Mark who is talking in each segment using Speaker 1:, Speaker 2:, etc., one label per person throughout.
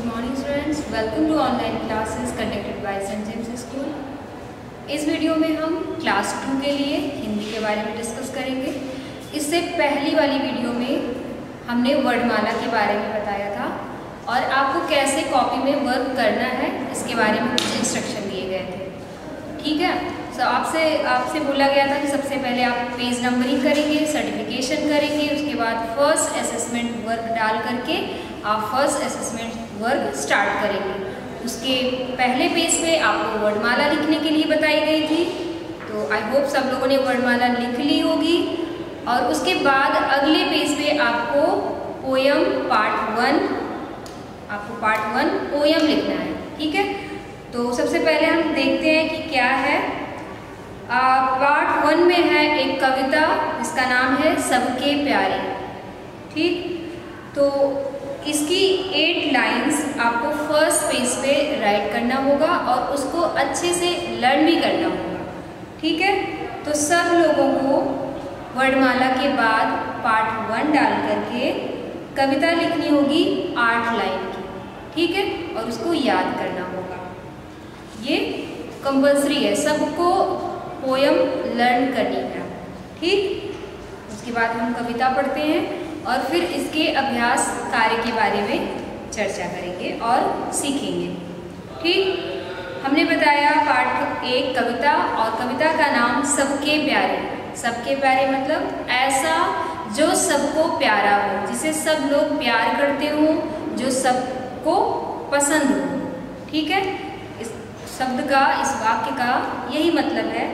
Speaker 1: morning students, welcome to online classes conducted by St. James School। इस video में हम class 2 के लिए हिंदी के बारे में डिस्कस करेंगे। इससे पहली वाली वीडियो में हमने वर्णमाला के बारे में बताया था और आपको कैसे कॉपी में वर्क करना है इसके बारे में कुछ इंस्ट्रक्शन दिए गए थे। ठीक है, तो आपसे बोला गया था कि सबसे पहले आप पेज नंबरिंग करेंगे, सर्टिफिकेशन करेंगे, उसके बाद फर्स्ट असेसमेंट वर्क डाल करके आप फर्स्ट असेसमेंट वर्क स्टार्ट करेंगे। उसके पहले पेज पे आपको वर्णमाला लिखने के लिए बताई गई थी, तो आई होप सब लोगों ने वर्णमाला लिख ली होगी। और उसके बाद अगले पेज पे आपको पोयम पार्ट 1 पोयम लिखना है। ठीक है, तो सबसे पहले हम देखते हैं कि क्या है। पार्ट 1 में है एक कविता जिसका नाम है सबके प्यारे। ठीक, तो इसकी 8 लाइंस आपको फर्स्ट पेज पे राइट करना होगा और उसको अच्छे से लर्न भी करना होगा। ठीक है, तो सब लोगों को वर्णमाला के बाद पार्ट 1 डाल करके कविता लिखनी होगी 8 लाइन की। ठीक है, और उसको याद करना होगा। ये कंपल्सरी है, सबको पोयम लर्न करनी है। ठीक, उसके बाद हम कविता पढ़ते हैं और फिर इसके अभ्यास कार्य के बारे में चर्चा करेंगे और सीखेंगे। ठीक, हमने बताया पार्ट 1 कविता, और कविता का नाम सबके प्यारे। सबके प्यारे मतलब ऐसा जो सबको प्यारा हो, जिसे सब लोग प्यार करते हो, जो सबको पसंद हो। ठीक है, इस शब्द का, इस वाक्य का यही मतलब है,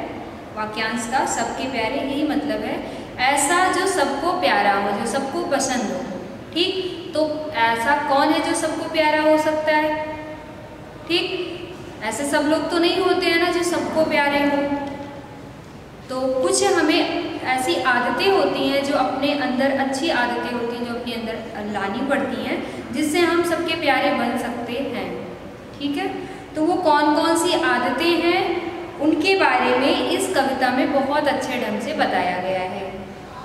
Speaker 1: वाक्यांश का सबके प्यारे यही मतलब है, ऐसा जो सबको प्यारा हो, जो सबको पसंद हो। ठीक, तो ऐसा कौन है जो सबको प्यारा हो सकता है? ठीक, ऐसे सब लोग तो नहीं होते हैं ना जो सबको प्यारे हो। तो कुछ हमें ऐसी आदतें होती हैं जो अपने अंदर, अच्छी आदतें होती हैं जो अपने अंदर लानी पड़ती हैं, जिससे हम सबके प्यारे बन सकते हैं। ठीक है, तो वो कौन कौन सी आदतें हैं उनके बारे में इस कविता में बहुत अच्छे ढंग से बताया गया है।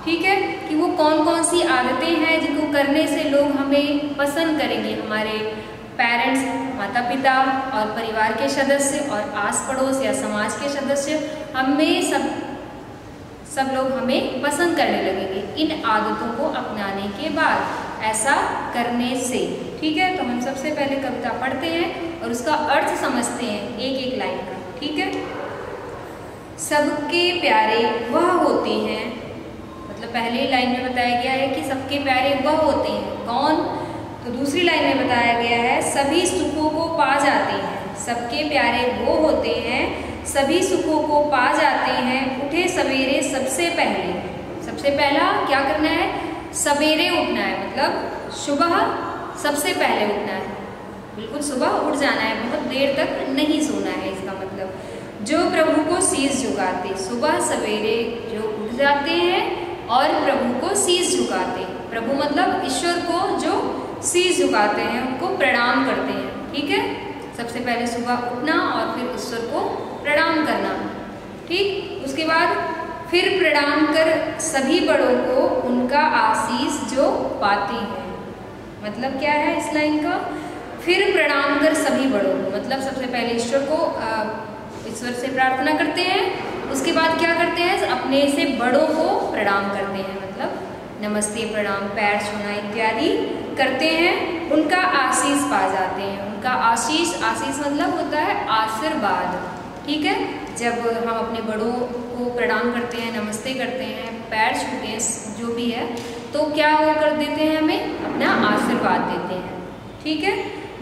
Speaker 1: ठीक है, कि वो कौन कौन सी आदतें हैं जिनको करने से लोग हमें पसंद करेंगे, हमारे पेरेंट्स, माता पिता और परिवार के सदस्य और आस पड़ोस या समाज के सदस्य, हमें सब लोग हमें पसंद करने लगेंगे इन आदतों को अपनाने के बाद, ऐसा करने से। ठीक है, तो हम सबसे पहले कविता पढ़ते हैं और उसका अर्थ समझते हैं एक एक लाइन का। ठीक है, सबके प्यारे वह होते हैं, मतलब पहली लाइन में बताया गया है कि सबके प्यारे वह होते हैं, कौन? तो दूसरी लाइन में बताया गया है सभी सुखों को पा जाते हैं। सबके प्यारे वो होते हैं सभी सुखों को पा जाते हैं, उठे सवेरे सबसे पहले। सबसे पहला क्या करना है? सवेरे उठना है, मतलब सुबह सबसे पहले उठना है, बिल्कुल सुबह उठ जाना है, बहुत देर तक नहीं सोना है। इसका मतलब जो प्रभु को शीश झुकाते, सुबह सवेरे जो उठ जाते हैं और प्रभु को शीश झुकाते। प्रभु मतलब ईश्वर को जो शीश झुकाते हैं, उनको प्रणाम करते हैं। ठीक है, सबसे पहले सुबह उठना और फिर ईश्वर को प्रणाम करना। ठीक, उसके बाद फिर प्रणाम कर सभी बड़ों को उनका आशीष जो पाते हैं। मतलब क्या है इस लाइन का? फिर प्रणाम कर सभी बड़ों को, मतलब सबसे पहले ईश्वर से प्रार्थना करते हैं, उसके बाद क्या करते हैं? अपने से बड़ों को प्रणाम करते हैं, मतलब नमस्ते, प्रणाम, पैर छूना इत्यादि करते हैं, उनका आशीष पा जाते हैं। उनका आशीष मतलब होता है आशीर्वाद। ठीक है, जब हम अपने बड़ों को प्रणाम करते हैं, नमस्ते करते हैं, पैर छूते हैं, जो भी है, तो क्या वो कर देते हैं? हमें अपना आशीर्वाद देते हैं। ठीक है,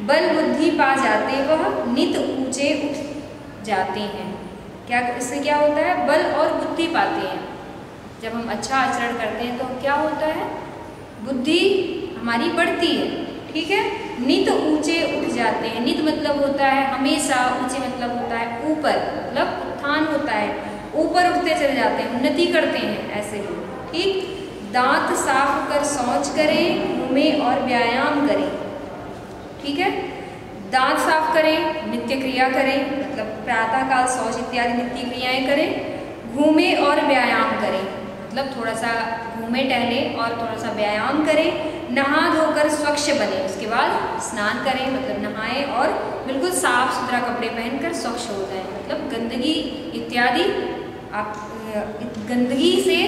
Speaker 1: बल बुद्धि पा जाते वह नित ऊंचे उठ जाते हैं। क्या इससे क्या होता है? बल और बुद्धि पाते हैं। जब हम अच्छा आचरण करते हैं तो क्या होता है? बुद्धि हमारी बढ़ती है। ठीक है, नित ऊंचे उठ जाते हैं। नित मतलब होता है हमेशा, ऊंचे मतलब होता है ऊपर, मतलब उत्थान होता है, ऊपर उठते चले जाते हैं, उन्नति करते हैं ऐसे लोग। ठीक, दांत साफ कर शौच करें, घूमें और व्यायाम करें। ठीक है, दांत साफ करें, नित्य क्रिया करें, मतलब प्रातःकाल शौच इत्यादि नित्य क्रियाएं करें, घूमें और व्यायाम करें, मतलब थोड़ा सा घूमे टहले और थोड़ा सा व्यायाम करें, नहा धोकर स्वच्छ बने, उसके बाद स्नान करें, मतलब नहाएं और बिल्कुल साफ सुथरा कपड़े पहनकर स्वच्छ हो जाएं, मतलब गंदगी इत्यादि आप गंदगी से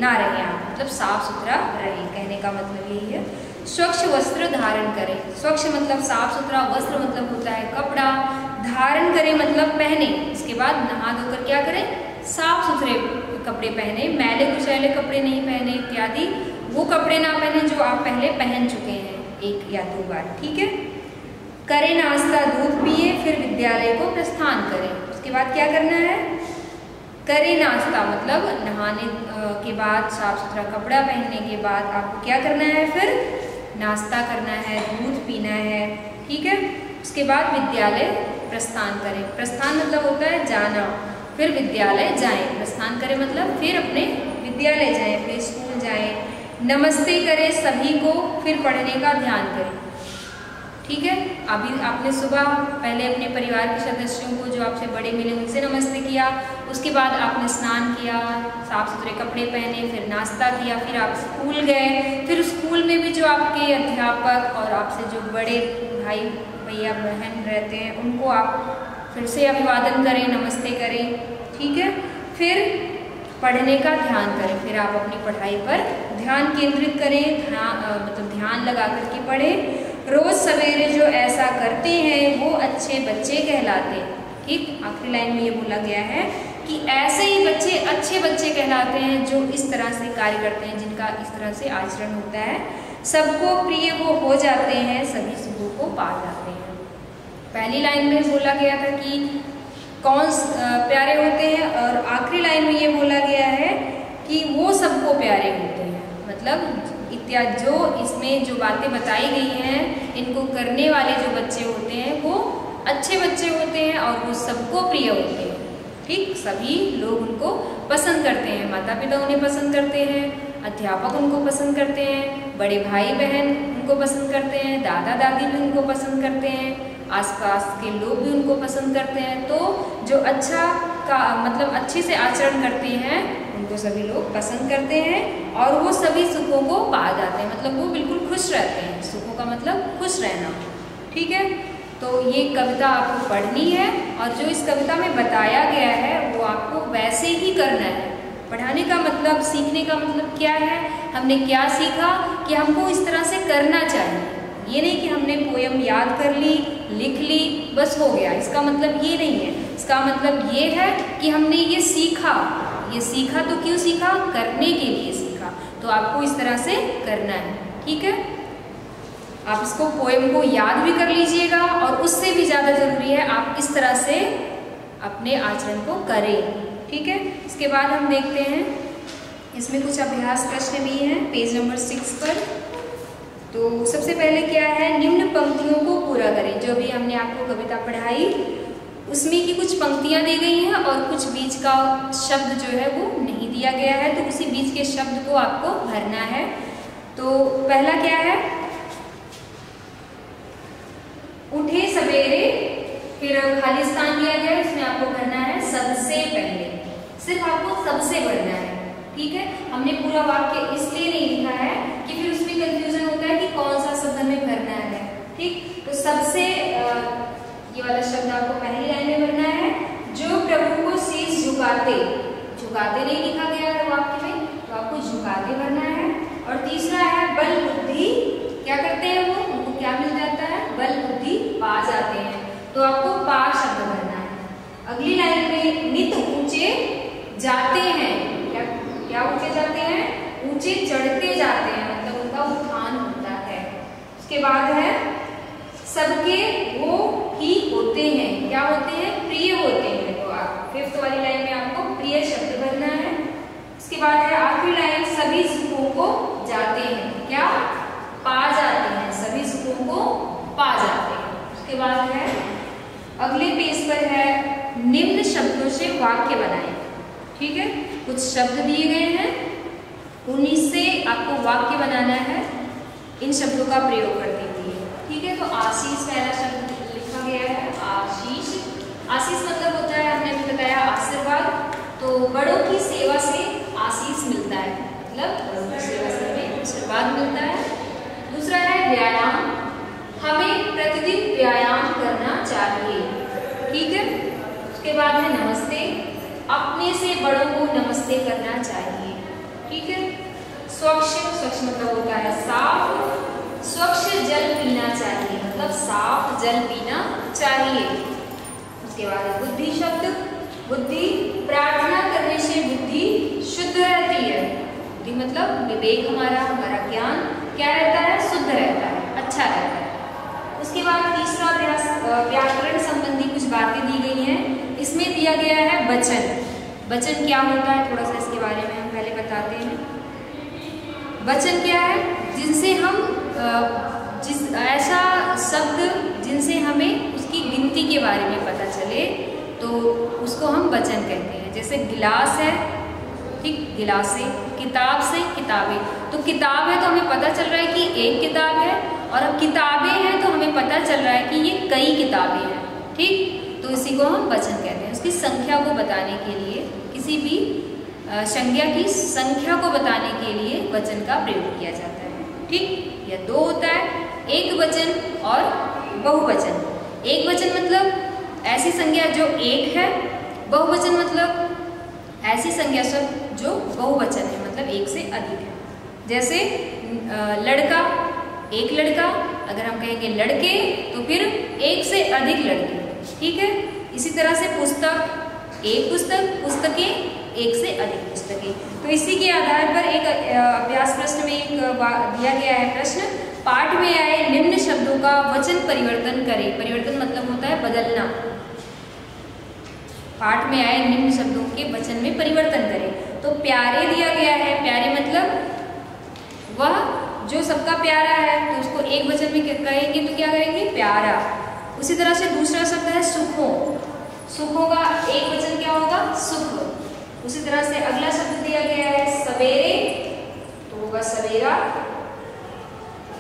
Speaker 1: ना रहें आप, मतलब साफ सुथरा रहें, कहने का मतलब यही है। स्वच्छ वस्त्र धारण करें, स्वच्छ मतलब साफ सुथरा, वस्त्र मतलब होता है कपड़ा, धारण करें मतलब पहने, इसके बाद नहा धोकर क्या करें, साफ सुथरे कपड़े पहने, मैले कुचैले कपड़े नहीं पहने इत्यादि, वो कपड़े ना पहने जो आप पहले पहन चुके हैं 1 या 2 बार, ठीक है। करें नाश्ता, दूध पिए, फिर विद्यालय को प्रस्थान करें। उसके बाद क्या करना है, करें नाश्ता मतलब नहाने के बाद, साफ सुथरा कपड़ा पहनने के बाद आपको क्या करना है, फिर नाश्ता करना है, दूध पीना है, ठीक है। उसके बाद विद्यालय प्रस्थान करें, प्रस्थान मतलब होता है जाना, फिर विद्यालय जाएं, प्रस्थान करें मतलब फिर अपने विद्यालय जाएं, फिर स्कूल जाएं, नमस्ते करें सभी को, फिर पढ़ने का ध्यान करें, ठीक है। अभी आपने सुबह पहले अपने परिवार के सदस्यों को जो आपसे बड़े मिले उनसे नमस्ते किया, उसके बाद आपने स्नान किया, साफ सुथरे कपड़े पहने, फिर नाश्ता किया, फिर आप स्कूल गए, फिर स्कूल में भी जो आपके अध्यापक और आपसे जो बड़े भाई भैया बहन रहते हैं उनको आप फिर से अभिवादन करें, नमस्ते करें, ठीक है। फिर पढ़ने का ध्यान करें, फिर आप अपनी पढ़ाई पर ध्यान केंद्रित करें, मतलब ध्यान लगा करके पढ़ें। रोज सवेरे जो ऐसा करते हैं वो अच्छे बच्चे कहलाते हैं, ठीक। आखिरी लाइन में ये बोला गया है कि ऐसे ही बच्चे अच्छे बच्चे कहलाते हैं जो इस तरह से कार्य करते हैं, जिनका इस तरह से आचरण होता है। सबको प्रिय वो हो जाते हैं, सभी सुखों को पा जाते हैं। पहली लाइन में बोला गया था कि कौन प्यारे होते हैं, और आखिरी लाइन में ये बोला गया है कि वो सबको प्यारे होते हैं, मतलब इत्यादि जो इसमें जो बातें बताई गई हैं, इनको करने वाले जो बच्चे होते हैं वो अच्छे बच्चे होते हैं और वो सबको प्रिय होते हैं, ठीक। सभी लोग उनको पसंद करते हैं, माता पिता उन्हें पसंद करते हैं, अध्यापक उनको पसंद करते हैं, बड़े भाई बहन उनको पसंद करते हैं, दादा दादी भी उनको पसंद करते हैं, आसपास के लोग भी उनको पसंद करते हैं। तो जो अच्छा का मतलब अच्छे से आचरण करते हैं उनको सभी लोग पसंद करते हैं और वो सभी सुखों को पा जाते हैं, मतलब वो बिल्कुल खुश रहते हैं। सुखों का मतलब खुश रहना, ठीक है। तो ये कविता आपको पढ़नी है और जो इस कविता में बताया गया है वो आपको वैसे ही करना है। पढ़ाने का मतलब, सीखने का मतलब क्या है, हमने क्या सीखा कि हमको इस तरह से करना चाहिए। ये नहीं कि हमने पोयम याद कर ली, लिख ली, बस हो गया, इसका मतलब ये नहीं है। इसका मतलब ये है कि हमने ये सीखा। ये सीखा तो क्यों सीखा, करने के लिए सीखा, तो आपको इस तरह से करना है, ठीक है। आप इसको पोयम को याद भी कर लीजिएगा और उससे भी ज़्यादा ज़रूरी है आप इस तरह से अपने आचरण को करें, ठीक है। इसके बाद हम देखते हैं इसमें कुछ अभ्यास प्रश्न भी हैं पेज नंबर 6 पर। तो सबसे पहले क्या है, निम्न पंक्तियों को पूरा करें। जो भी हमने आपको कविता पढ़ाई उसमें की कुछ पंक्तियां दी गई हैं और कुछ बीच का शब्द जो है वो नहीं दिया गया है, तो उसी बीच के शब्द को आपको भरना है। तो पहला क्या है, उठे सवेरे, फिर खाली स्थान दिया गया है, उसमें आपको भरना है सबसे पहले। सिर्फ आपको सबसे भरना है, ठीक है। हमने पूरा वाक्य इसलिए नहीं लिखा है कि फिर उसमें कंफ्यूजन होता है कि कौन सा शब्द हमें भरना है, ठीक। तो सबसे ये वाला शब्द आपको पहली लाइन में भरना है। जो प्रभु को शीश झुकाते, झुकाते नहीं लिखा गया है वाक्य में, तो आपको झुकाते भरना है। और तीसरा है बल बुद्धि, क्या करते हैं वो, उनको क्या मिल जाता है, बल बुद्धि पा जाते हैं, तो आपको पा शब्द भरना है। अगली लाइन में नित ऊंचे जाते हैं, क्या ऊंचे जाते हैं, ऊंचे चढ़ते जाते हैं, मतलब उनका उत्थान होता है। उसके बाद है सबके वो ही होते हैं, क्या होते हैं, प्रिय होते हैं, तो आप 5th वाली लाइन में आपको प्रिय शब्द भरना है। उसके बाद है आखिरी लाइन, सभी सुखों को जाते हैं, क्या पा जाते हैं, सभी सुखों को पा जाते हैं। उसके बाद है अगले पेज पर है निम्न शब्दों से वाक्य बनाएं, ठीक है। कुछ शब्द दिए गए हैं, उन्हीं से आपको वाक्य बनाना है इन शब्दों का प्रयोग करते हुए, ठीक है। तो आशीष पहला शब्द लिखा गया है, आशीष। आशीष मतलब होता है, हमने भी बताया, आशीर्वाद। तो बड़ों की सेवा से आशीष मिलता है, ठीक है। उसके बाद है नमस्ते, अपने से बड़ों को नमस्ते करना चाहिए, ठीक है। स्वच्छ, स्वच्छ मतलब होता है साफ, स्वच्छ जल पीना चाहिए मतलब साफ जल पीना चाहिए। उसके बाद है बुद्धि शब्द, बुद्धि, प्रार्थना करने से बुद्धि शुद्ध रहती है। बुद्धि मतलब विवेक, हमारा ज्ञान क्या रहता है, शुद्ध रहता है, अच्छा रहता है। उसके बाद तीसरा अभ्यास, व्याकरण संबंधी कुछ बातें दी गई हैं। इसमें दिया गया है वचन। वचन क्या होता है, थोड़ा सा इसके बारे में हम पहले बताते हैं। वचन क्या है, जिनसे हम ऐसा शब्द जिनसे हमें उसकी गिनती के बारे में पता चले तो उसको हम वचन कहते हैं। जैसे गिलास है, ठीक, गिलासे, किताब से किताबें। तो किताब है तो हमें पता चल रहा है कि एक किताब है, और अब किताबें हैं तो हमें पता चल रहा है कि ये कई किताबें हैं, ठीक। तो इसी को हम वचन कहते हैं। उसकी संख्या को बताने के लिए, किसी भी संज्ञा की संख्या को बताने के लिए वचन का प्रयोग किया जाता है, ठीक। यह दो होता है, एक वचन और बहुवचन। एक वचन मतलब ऐसी संज्ञा जो एक है, बहुवचन मतलब ऐसी संज्ञा शब्द जो बहुवचन है, मतलब एक से अधिक है। जैसे लड़का, एक लड़का, अगर हम कहेंगे लड़के तो फिर एक से अधिक लड़के, ठीक है। इसी तरह से पुस्तक, एक पुस्तक, पुस्तकें, एक से अधिक पुस्तकें। तो इसी के आधार पर एक अभ्यास प्रश्न में एक दिया गया है प्रश्न, पाठ में आए निम्न शब्दों का वचन परिवर्तन करें। परिवर्तन मतलब होता है बदलना। पाठ में आए निम्न शब्दों के वचन में परिवर्तन करें। तो प्यारे दिया गया है, प्यारे मतलब वह जो सबका प्यारा है, तो उसको एक वचन में कहेंगे तो क्या करेंगे, प्यारा। उसी तरह से दूसरा शब्द है सुखों, सुखों का एक वचन क्या होगा, सुख। उसी तरह से अगला शब्द दिया गया है सवेरे, तो होगा सवेरा।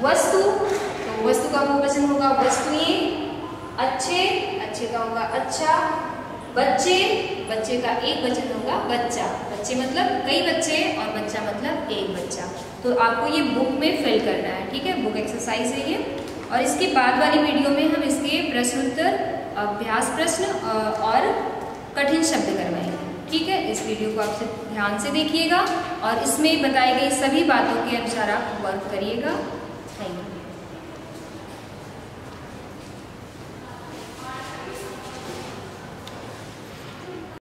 Speaker 1: वस्तु, तो वस्तु का बहुवचन होगा वस्तुएं। अच्छे, अच्छे का होगा अच्छा। बच्चे, बच्चे का एक वचन होगा बच्चा। बच्चे मतलब कई बच्चे और बच्चा मतलब एक बच्चा। तो आपको ये बुक में फिल करना है, ठीक है। बुक एक्सरसाइज है ये। और इसके बाद वाली वीडियो में हम इसके प्रश्न उत्तर, अभ्यास प्रश्न और कठिन शब्द करवाएंगे, ठीक है। इस वीडियो को आप ध्यान से देखिएगा और इसमें बताई गई सभी बातों के अनुसार आप वर्क करिएगा। Thank you.